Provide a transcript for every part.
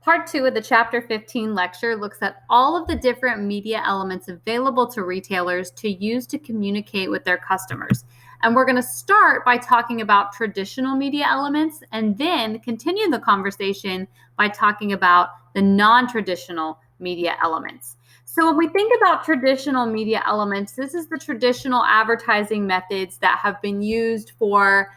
Part 2 of the Chapter 15 lecture looks at all of the different media elements available to retailers to use to communicate with their customers. And we're going to start by talking about traditional media elements and then continue the conversation by talking about the non-traditional media elements. So when we think about traditional media elements, this is the traditional advertising methods that have been used for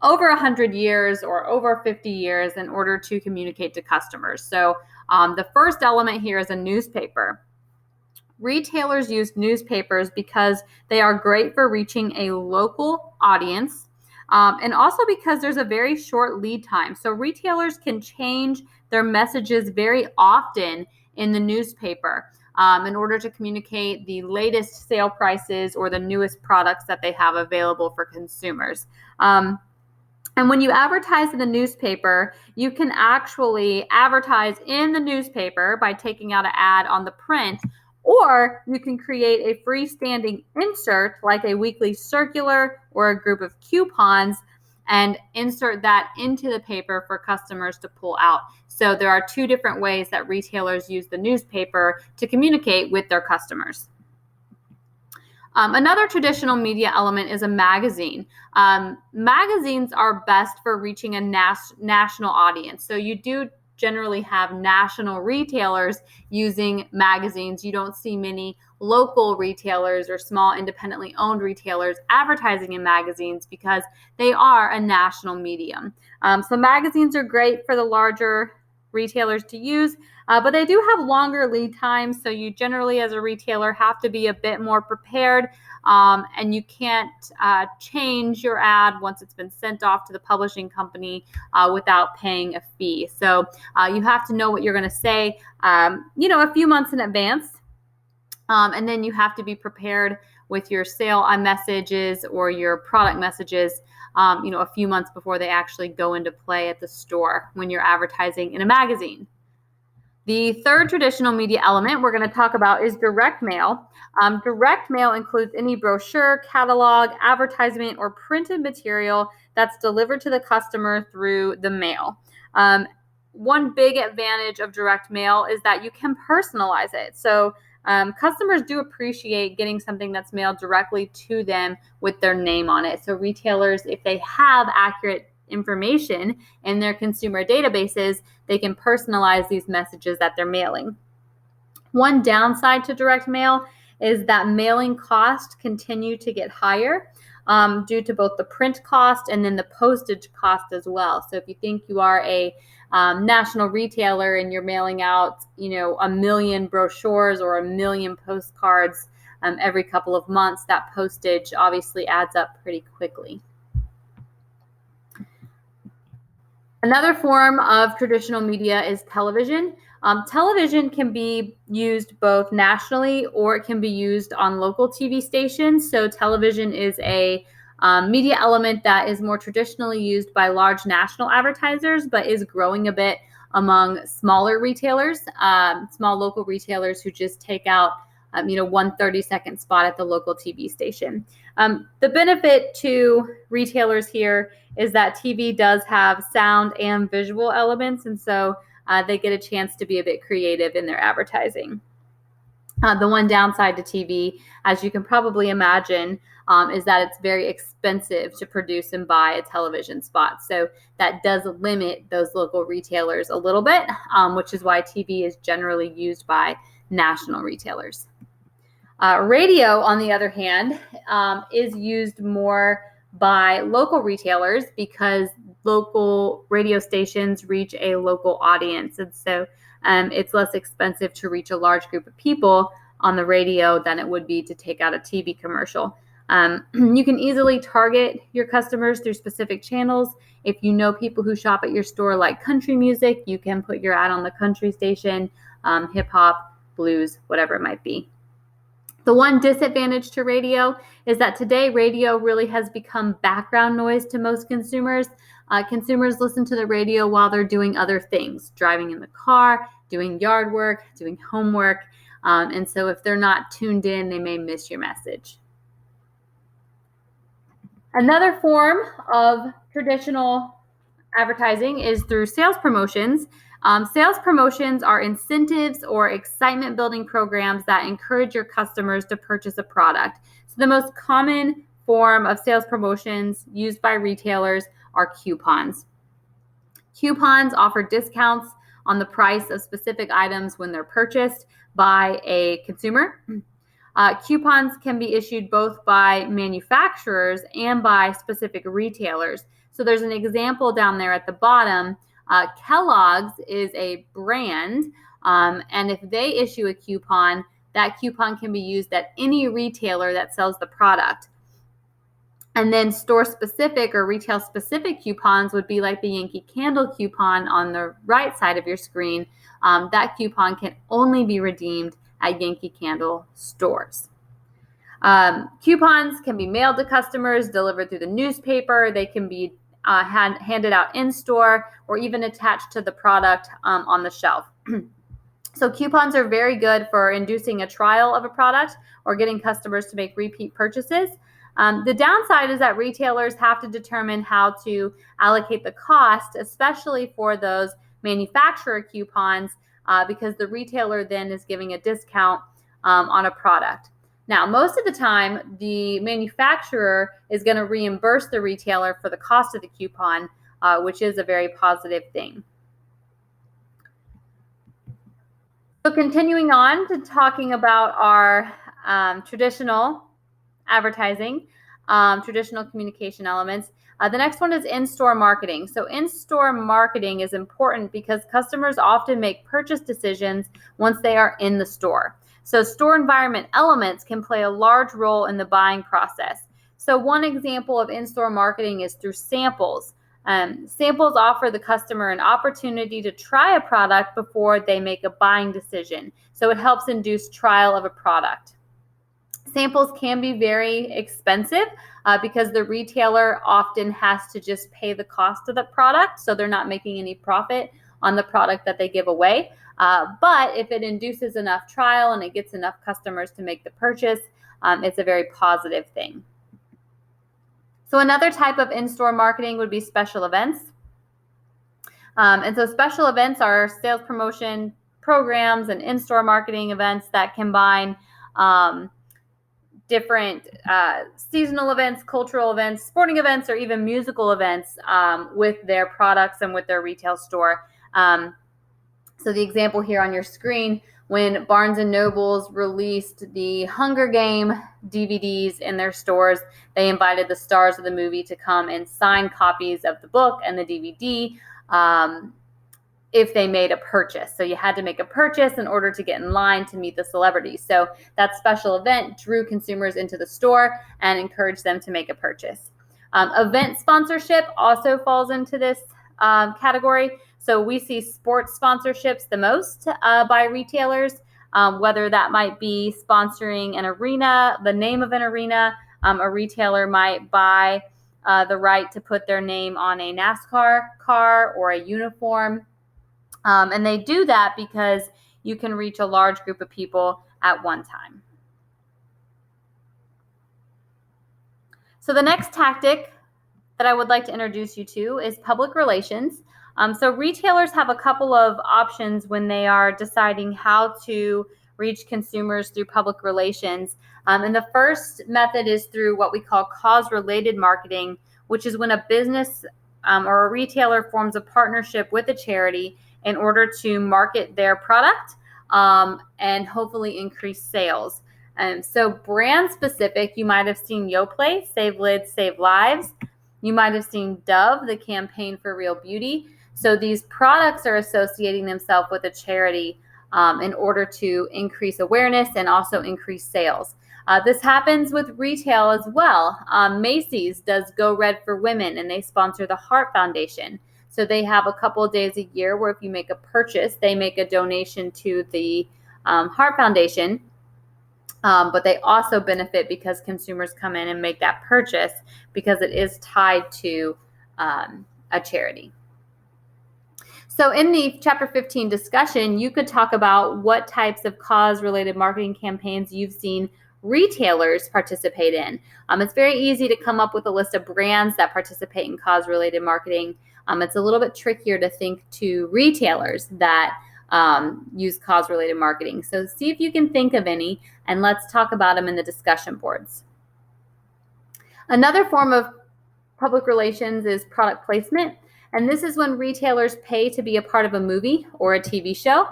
over 100 years or over 50 years in order to communicate to customers. So the first element here is a newspaper. Retailers use newspapers because they are great for reaching a local audience and also because there's a very short lead time. So retailers can change their messages very often in the newspaper in order to communicate the latest sale prices or the newest products that they have available for consumers. And when you advertise in the newspaper, you can actually advertise in the newspaper by taking out an ad on the print, or you can create a freestanding insert like a weekly circular or a group of coupons and insert that into the paper for customers to pull out. So there are two different ways that retailers use the newspaper to communicate with their customers. Another traditional media element is a magazine. Magazines are best for reaching a national audience. So you do generally have national retailers using magazines. You don't see many local retailers or small independently owned retailers advertising in magazines because they are a national medium. So magazines are great for the larger retailers to use, but they do have longer lead times. So you generally, as a retailer, have to be a bit more prepared, and you can't change your ad once it's been sent off to the publishing company without paying a fee. So you have to know what you're going to say, a few months in advance, and then you have to be prepared with your sale messages or your product messages a few months before they actually go into play at the store when you're advertising in a magazine. The third traditional media element we're going to talk about is direct mail. Direct mail includes any brochure, catalog, advertisement, or printed material that's delivered to the customer through the mail. One big advantage of direct mail is that you can personalize it. So customers do appreciate getting something that's mailed directly to them with their name on it. So retailers, if they have accurate information in their consumer databases, they can personalize these messages that they're mailing. One downside to direct mail is that mailing costs continue to get higher due to both the print cost and then the postage cost as well. So if you think you are a national retailer and you're mailing out, 1 million brochures or 1 million postcards every couple of months, that postage obviously adds up pretty quickly. Another form of traditional media is television. Television can be used both nationally or it can be used on local TV stations. So television is a media element that is more traditionally used by large national advertisers, but is growing a bit among smaller retailers, small local retailers who just take out one 30-second spot at the local TV station. The benefit to retailers here is that TV does have sound and visual elements, and so they get a chance to be a bit creative in their advertising. The one downside to TV, as you can probably imagine, is that it's very expensive to produce and buy a television spot. So that does limit those local retailers a little bit, which is why TV is generally used by national retailers. Radio, on the other hand, is used more by local retailers because local radio stations reach a local audience. And so it's less expensive to reach a large group of people on the radio than it would be to take out a TV commercial. You can easily target your customers through specific channels. If you know people who shop at your store like country music, you can put your ad on the country station, hip hop, blues, whatever it might be. The one disadvantage to radio is that today radio really has become background noise to most consumers. Consumers listen to the radio while they're doing other things, driving in the car, doing yard work, doing homework. And so if they're not tuned in, they may miss your message. Another form of traditional advertising is through sales promotions. Sales promotions are incentives or excitement building programs that encourage your customers to purchase a product. So the most common form of sales promotions used by retailers are coupons. Coupons offer discounts on the price of specific items when they're purchased by a consumer. Coupons can be issued both by manufacturers and by specific retailers. So there's an example down there at the bottom. Kellogg's is a brand, and if they issue a coupon, that coupon can be used at any retailer that sells the product. And then store-specific or retail-specific coupons would be like the Yankee Candle coupon on the right side of your screen. That coupon can only be redeemed at Yankee Candle stores. Coupons can be mailed to customers, delivered through the newspaper. They can be handed out in-store or even attached to the product on the shelf. So coupons are very good for inducing a trial of a product or getting customers to make repeat purchases. The downside is that retailers have to determine how to allocate the cost, especially for those manufacturer coupons, because the retailer then is giving a discount on a product. Now, most of the time, the manufacturer is going to reimburse the retailer for the cost of the coupon, which is a very positive thing. So continuing on to talking about our traditional advertising, traditional communication elements. The next one is in-store marketing. So in-store marketing is important because customers often make purchase decisions once they are in the store. So store environment elements can play a large role in the buying process. So one example of in-store marketing is through samples. Samples offer the customer an opportunity to try a product before they make a buying decision. So it helps induce trial of a product. Samples can be very expensive because the retailer often has to just pay the cost of the product, so they're not making any profit on the product that they give away. But if it induces enough trial and it gets enough customers to make the purchase, it's a very positive thing. So another type of in-store marketing would be special events. And so special events are sales promotion programs and in-store marketing events that combine different seasonal events, cultural events, sporting events, or even musical events with their products and with their retail store. So the example here on your screen, when Barnes & Noble's released the Hunger Game DVDs in their stores, they invited the stars of the movie to come and sign copies of the book and the DVD if they made a purchase. So you had to make a purchase in order to get in line to meet the celebrities. So that special event drew consumers into the store and encouraged them to make a purchase. Event sponsorship also falls into this category. So we see sports sponsorships the most by retailers, whether that might be sponsoring an arena, the name of an arena. A retailer might buy the right to put their name on a NASCAR car or a uniform. And they do that because you can reach a large group of people at one time. So the next tactic that I would like to introduce you to is public relations. So retailers have a couple of options when they are deciding how to reach consumers through public relations. And the first method is through what we call cause-related marketing, which is when a business or a retailer forms a partnership with a charity in order to market their product and hopefully increase sales. So brand specific, you might have seen Yoplait, Save Lids, Save Lives. You might have seen Dove, the campaign for Real Beauty. So these products are associating themselves with a charity in order to increase awareness and also increase sales. This happens with retail as well. Macy's does Go Red for Women, and they sponsor the Heart Foundation. So they have a couple of days a year where if you make a purchase, they make a donation to the Heart Foundation. But they also benefit because consumers come in and make that purchase because it is tied to a charity. So in the Chapter 15 discussion, you could talk about what types of cause-related marketing campaigns you've seen retailers participate in. It's very easy to come up with a list of brands that participate in cause-related marketing. It's a little bit trickier to think to retailers that use cause-related marketing. So see if you can think of any, and let's talk about them in the discussion boards. Another form of public relations is product placement, and this is when retailers pay to be a part of a movie or a TV show.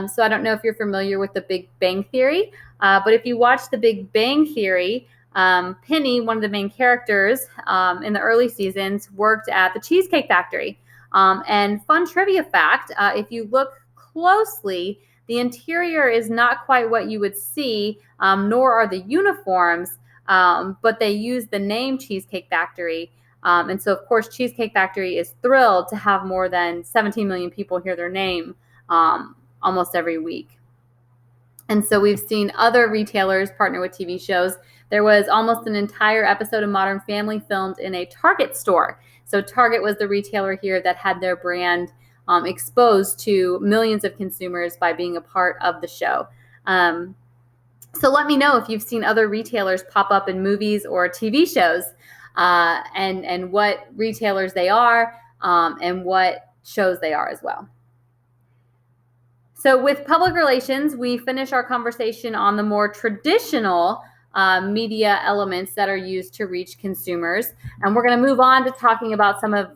So I don't know if you're familiar with The Big Bang Theory, but if you watch The Big Bang Theory, Penny, one of the main characters in the early seasons, worked at the Cheesecake Factory. And fun trivia fact, if you look closely, the interior is not quite what you would see, nor are the uniforms, but they use the name Cheesecake Factory. And so, of course, Cheesecake Factory is thrilled to have more than 17 million people hear their name almost every week. And so we've seen other retailers partner with TV shows. There was almost an entire episode of Modern Family filmed in a Target store. So Target was the retailer here that had their brand exposed to millions of consumers by being a part of the show. So let me know if you've seen other retailers pop up in movies or TV shows, and what retailers they are, and what shows they are as well. So with public relations, we finish our conversation on the more traditional media elements that are used to reach consumers. And we're going to move on to talking about some of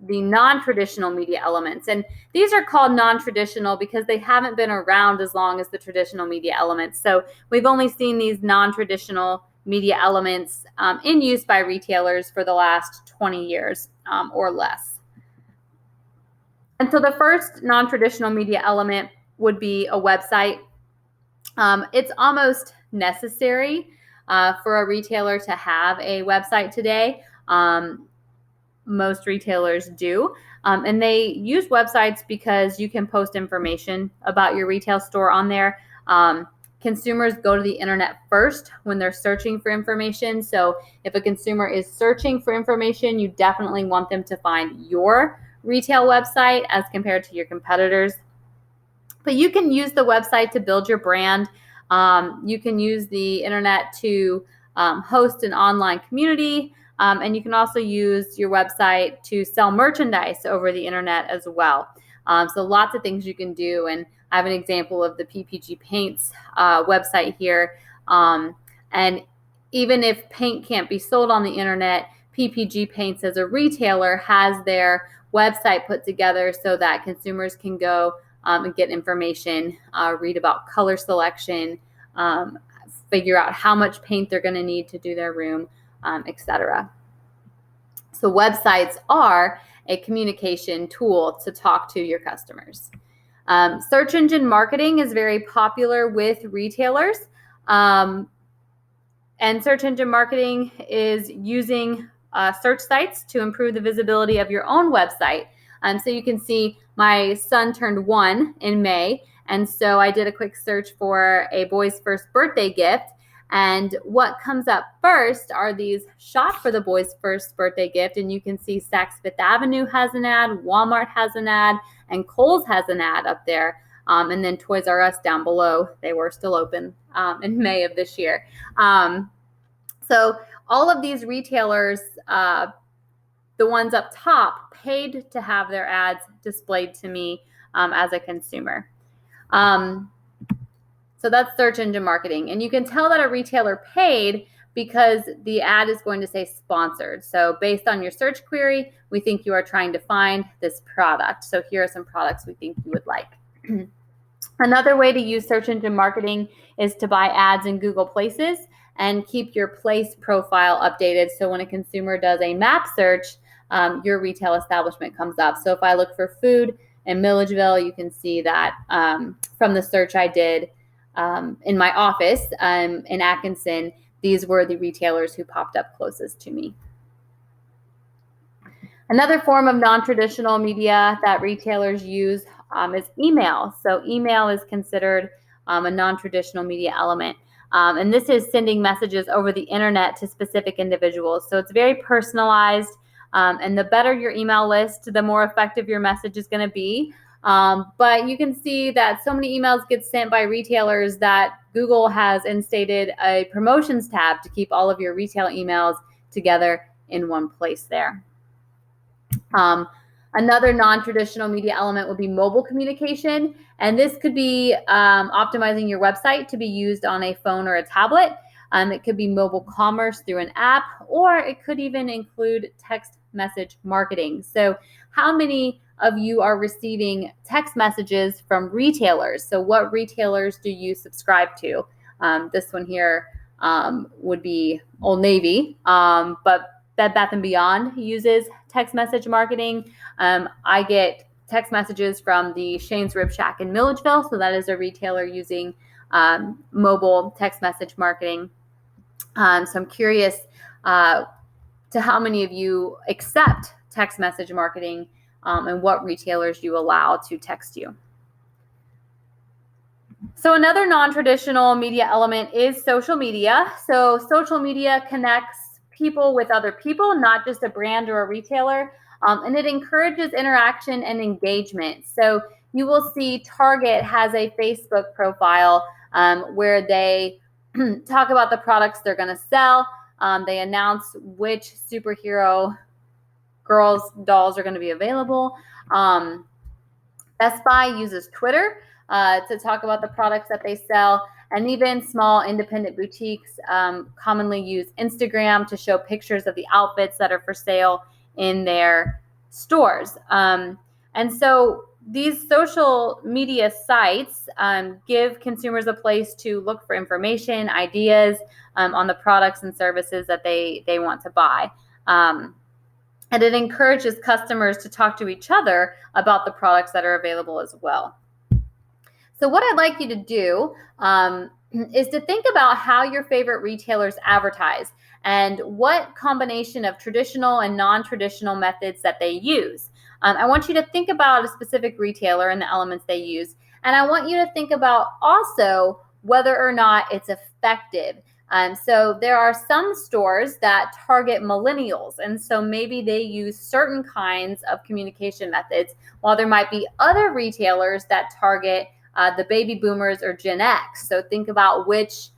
the non-traditional media elements. And these are called non-traditional because they haven't been around as long as the traditional media elements. So we've only seen these non-traditional media elements in use by retailers for the last 20 years or less. And so the first non-traditional media element would be a website. It's almost necessary for a retailer to have a website today. Most retailers do. And they use websites because you can post information about your retail store on there. Consumers go to the internet first when they're searching for information. So if a consumer is searching for information, you definitely want them to find your retail website as compared to your competitors. But you can use the website to build your brand. You can use the internet to host an online community. And you can also use your website to sell merchandise over the internet as well. So lots of things you can do. And I have an example of the PPG Paints website here. And even if paint can't be sold on the internet, PPG Paints as a retailer has their website put together so that consumers can go and get information, read about color selection, figure out how much paint they're going to need to do their room, etc. So websites are a communication tool to talk to your customers. Search engine marketing is very popular with retailers. And search engine marketing is using search sites to improve the visibility of your own website. So you can see my son turned 1 in May. And so I did a quick search for a boy's first birthday gift. And what comes up first are these shop for the boy's first birthday gift. And you can see Saks Fifth Avenue has an ad, Walmart has an ad, and Kohl's has an ad up there. And then Toys R Us down below. They were still open in May of this year. So all of these retailers, the ones up top, paid to have their ads displayed to me as a consumer. So that's search engine marketing. And you can tell that a retailer paid because the ad is going to say sponsored. So based on your search query, we think you are trying to find this product. So here are some products we think you would like. Another way to use search engine marketing is to buy ads in Google Places and keep your place profile updated. So when a consumer does a map search, your retail establishment comes up. So if I look for food in Milledgeville, you can see that from the search I did in my office in Atkinson, these were the retailers who popped up closest to me. Another form of non-traditional media that retailers use is email. So email is considered a non-traditional media element. And this is sending messages over the internet to specific individuals. So it's very personalized. And the better your email list, the more effective your message is going to be. But you can see that so many emails get sent by retailers that Google has instated a promotions tab to keep all of your retail emails together in one place there. Another non-traditional media element would be mobile communication, and this could be optimizing your website to be used on a phone or a tablet. It could be mobile commerce through an app, or it could even include text message marketing. So how many of you are receiving text messages from retailers? So what retailers do you subscribe to? This one here would be Old Navy, but Bed Bath & Beyond uses text message marketing. I get text messages from the Shane's Rib Shack in Milledgeville, so that is a retailer using mobile text message marketing. So I'm curious to how many of you accept text message marketing and what retailers you allow to text you. So another non-traditional media element is social media. So social media connects people with other people, not just a brand or a retailer, and it encourages interaction and engagement. So you will see Target has a Facebook profile where they talk about the products they're going to sell. They announce which superhero girls' dolls are going to be available. Best Buy uses Twitter to talk about the products that they sell. And even small independent boutiques commonly use Instagram to show pictures of the outfits that are for sale in their stores. And so these social media sites give consumers a place to look for information, ideas on the products and services that they want to buy. And it encourages customers to talk to each other about the products that are available as well. So what I'd like you to do is to think about how your favorite retailers advertise and what combination of traditional and non-traditional methods that they use. I want you to think about a specific retailer and the elements they use. And I want you to think about also whether or not it's effective. So there are some stores that target millennials, and so maybe they use certain kinds of communication methods, while there might be other retailers that target the baby boomers or Gen X. So think about which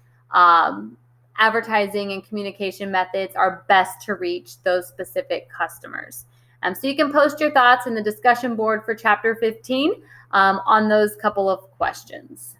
advertising and communication methods are best to reach those specific customers. So you can post your thoughts in the discussion board for Chapter 15 on those couple of questions.